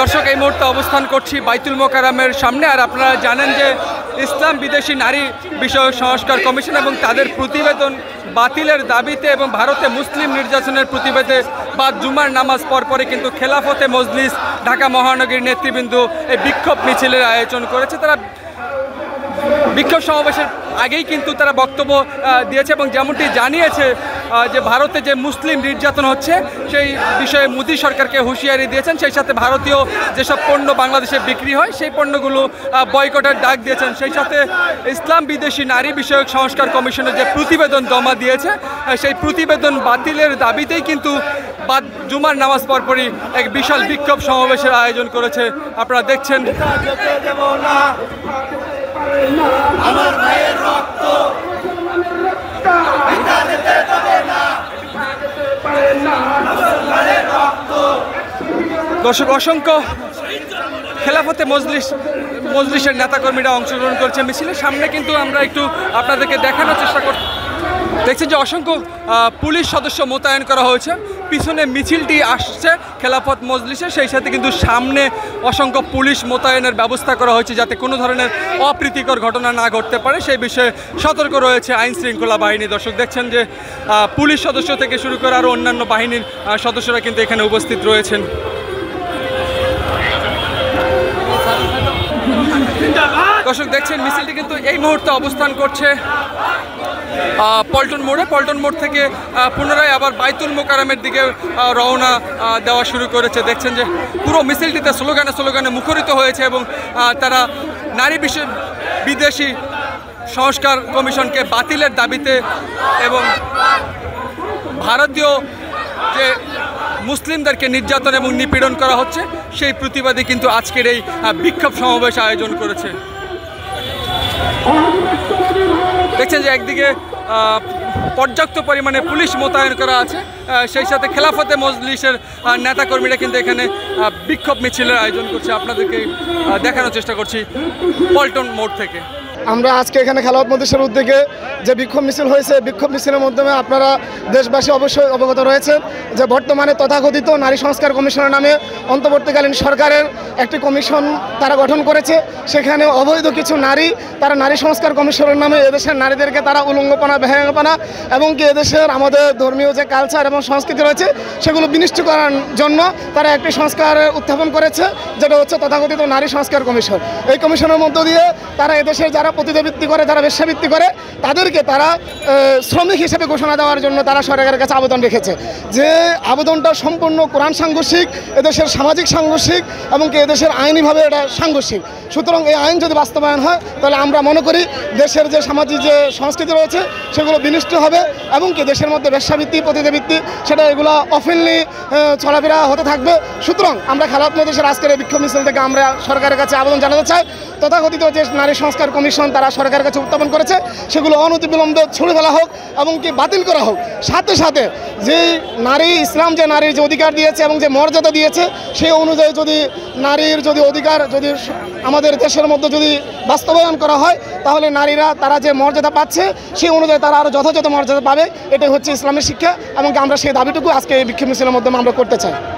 দর্শক এই মুহূর্তে অবস্থান করছি বাইতুল মোকাররমের সামনে। আর আপনারা জানেন যে ইসলাম বিদেশি নারী বিষয়ক সংস্কার কমিশন এবং তাদের প্রতিবেদন বাতিলের দাবিতে এবং ভারতে মুসলিম নির্যাতনের প্রতিবাদে বা জুমার নামাজ পরপরে কিন্তু খেলাফতে মজলিস ঢাকা মহানগরীর নেতৃবৃন্দ এই বিক্ষোভ মিছিলের আয়োজন করেছে। তারা বিক্ষোভ সমাবেশের আগেই কিন্তু তারা বক্তব্য দিয়েছে এবং যেমনটি জানিয়েছে যে ভারতে যে মুসলিম নির্যাতন হচ্ছে সেই বিষয়ে মোদী সরকারকে হুঁশিয়ারি দিয়েছেন। সেই সাথে ভারতীয় যেসব পণ্য বাংলাদেশে বিক্রি হয় সেই পণ্যগুলো বয়কটের ডাক দিয়েছেন। সেই সাথে ইসলাম বিদেশি নারী বিষয়ক সংস্কার কমিশনের যে প্রতিবেদন জমা দিয়েছে সেই প্রতিবেদন বাতিলের দাবিতেই কিন্তু জুমার নামাজ পরপরই এক বিশাল বিক্ষোভ সমাবেশের আয়োজন করেছে। আপনারা দেখছেন আমার ভাইয়ের রক্ত দর্শক অসংখ্য খেলাফতে মজলিসের নেতাকর্মীরা অংশগ্রহণ করছে মিছিলের সামনে। কিন্তু আমরা একটু আপনাদেরকে দেখানোর চেষ্টা করছি, দেখছি যে অসংখ্য পুলিশ সদস্য মোতায়েন করা হয়েছে। পিছনে মিছিলটি আসছে খেলাফত মজলিসে, সেই সাথে কিন্তু সামনে অসংখ্য পুলিশ মোতায়েনের ব্যবস্থা করা হয়েছে যাতে কোনো ধরনের অপ্রীতিকর ঘটনা না ঘটতে পারে সেই বিষয়ে সতর্ক রয়েছে আইন শৃঙ্খলা বাহিনী। দর্শক দেখছেন যে পুলিশ সদস্য থেকে শুরু করে আরও অন্যান্য বাহিনীর সদস্যরা কিন্তু এখানে উপস্থিত রয়েছেন। দর্শক দেখছেন মিছিলটি কিন্তু এই মুহূর্তে অবস্থান করছে পল্টন মোড়ে। পল্টন মোড় থেকে পুনরায় আবার বাইতুল মোকাররমের দিকে রওনা দেওয়া শুরু করেছে। দেখছেন যে পুরো মিছিলটিতে স্লোগানে মুখরিত হয়েছে এবং তারা নারী বিদেশি সংস্কার কমিশনকে বাতিলের দাবিতে এবং ভারতীয় যে মুসলিমদেরকে নির্যাতন এবং নিপীড়ন করা হচ্ছে সেই প্রতিবাদে কিন্তু আজকের এই বিক্ষোভ সমাবেশ আয়োজন করেছে। দেখছেন যে একদিকে পর্যাপ্ত পরিমাণে পুলিশ মোতায়েন করা আছে, সেই সাথে খেলাফতে মজলিসের নেতাকর্মীরা কিন্তু এখানে বিক্ষোভ মিছিলের আয়োজন করছে। আপনাদেরকে দেখানোর চেষ্টা করছি পল্টন মোড় থেকে। আমরা আজকে এখানে খেলাফত মজলিসের উদ্যোগে যে বিক্ষোভ মিছিল হয়েছে, বিক্ষোভ মিছিলের মাধ্যমে আপনারা দেশবাসী অবশ্যই অবগত রয়েছেন যে বর্তমানে তথাকথিত নারী সংস্কার কমিশনের নামে অন্তর্বর্তীকালীন সরকারের একটি কমিশন তারা গঠন করেছে। সেখানে অবৈধ কিছু নারী তারা নারী সংস্কার কমিশনের নামে এদেশের নারীদেরকে তারা উলঙ্গপনা বেহাঙ্গপনা এবং কি এদেশের আমাদের ধর্মীয় যে কালচার এবং সংস্কৃতি রয়েছে সেগুলো বিনষ্ট করার জন্য তারা একটি সংস্কার উত্থাপন করেছে, যেটা হচ্ছে তথাকথিত নারী সংস্কার কমিশন। এই কমিশনের মধ্য দিয়ে তারা এদেশের যারা পতিতাবৃত্তি করে, যারা বেশ্যাবৃত্তি করে তাদেরকে তারা শ্রমিক হিসেবে ঘোষণা দেওয়ার জন্য তারা সরকারের কাছে আবেদন রেখেছে। যে আবেদনটা সম্পূর্ণ কোরআন সাংঘর্ষিক, এদেশের সামাজিক সাংঘর্ষিক এবং কি এদেশের আইনিভাবে এটা সাংঘর্ষিক। সুতরাং এই আইন যদি বাস্তবায়ন হয় তাহলে আমরা মনে করি দেশের যে সামাজিক যে সংস্কৃতি রয়েছে সেগুলো বিনষ্ট হবে এবং কি দেশের মধ্যে বেশ্যাবৃত্তি পতিতাবৃত্তি সেটা এগুলো অফেনলি চলাফেরা হতে থাকবে। সুতরাং আমরা খেলাফত মজলিসের আজকের এই বিক্ষোভ মিছিল থেকে আমরা সরকারের কাছে আবেদন জানাতে চাই তথাকথিত যে নারী সংস্কার কমিশন তারা সরকারের কাছে উত্থাপন করেছে সেগুলো অনতিবিলম্বে ছুড়ে ফেলা হোক এবং কি বাতিল করা হোক। সাথে সাথে যে নারী ইসলাম যে নারীর যে অধিকার দিয়েছে এবং যে মর্যাদা দিয়েছে সেই অনুযায়ী যদি নারীর যদি অধিকার যদি আমাদের দেশের মধ্যে যদি বাস্তবায়ন করা হয় তাহলে নারীরা তারা যে মর্যাদা পাচ্ছে সেই অনুযায়ী তারা আরও যথাযথ মর্যাদা পাবে। এটাই হচ্ছে ইসলামের শিক্ষা এবং আমরা সেই দাবিটুকু আজকে এই বিক্ষোভ মিছিলের মাধ্যমে আমরা করতে চাই।